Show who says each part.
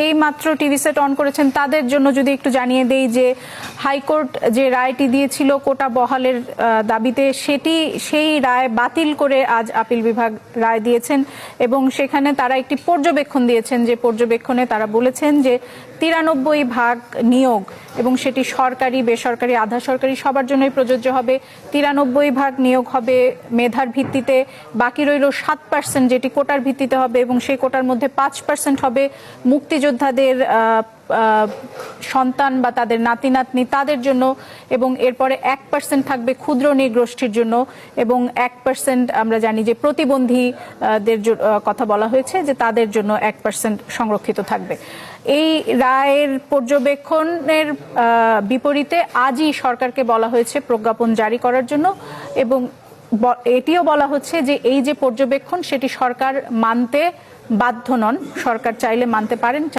Speaker 1: এই মাত্র TV set on করেছেন তাদের জন্য যদি একটু জানিয়ে দেই যে হাইকোর্ট যে রায়টি দিয়েছিল কোটা বহালের দাবিতে সেই রায় বাতিল করে আজ আপিল বিভাগ রায় দিয়েছেন এবং সেখানে তারা একটি পর্যবেক্ষণ দিয়েছেন, যে পর্যবেক্ষণে তারা বলেছেন যে 93 ভাগ নিয়োগ এবং সেটি সরকারি, বেসরকারি, আধা সরকারি সবার জন্যই প্রযোজ্য হবে। 93 ভাগ নিয়োগ হবে মেধার ভিত্তিতে, বাকি রইল 7% যেটি কোটার ভিত্তিতে হবে এবং সেই কোটার মধ্যে 5% হবে মুক্তিযোদ্ধাদের সন্তান বা তাদের নাতি নাতনি তাদের জন্য, এবং এরপরে 1% থাকবে ক্ষুদ্র নৃগোষ্ঠীর জন্য এবং 1% আমরা জানি যে প্রতিবন্ধীদের কথা বলা হয়েছে যে তাদের জন্য 1% সংরক্ষিত থাকবে। এই রায়ের পর্যবেক্ষণের বিপরীতে আজই সরকারকে বলা হয়েছে প্রজ্ঞাপন জারি করার জন্য এবং এটিও বলা হচ্ছে যে এই যে পর্যবেক্ষণ সেটি সরকার মানতে বাধ্য নন, সরকার চাইলে মানতে পারেন।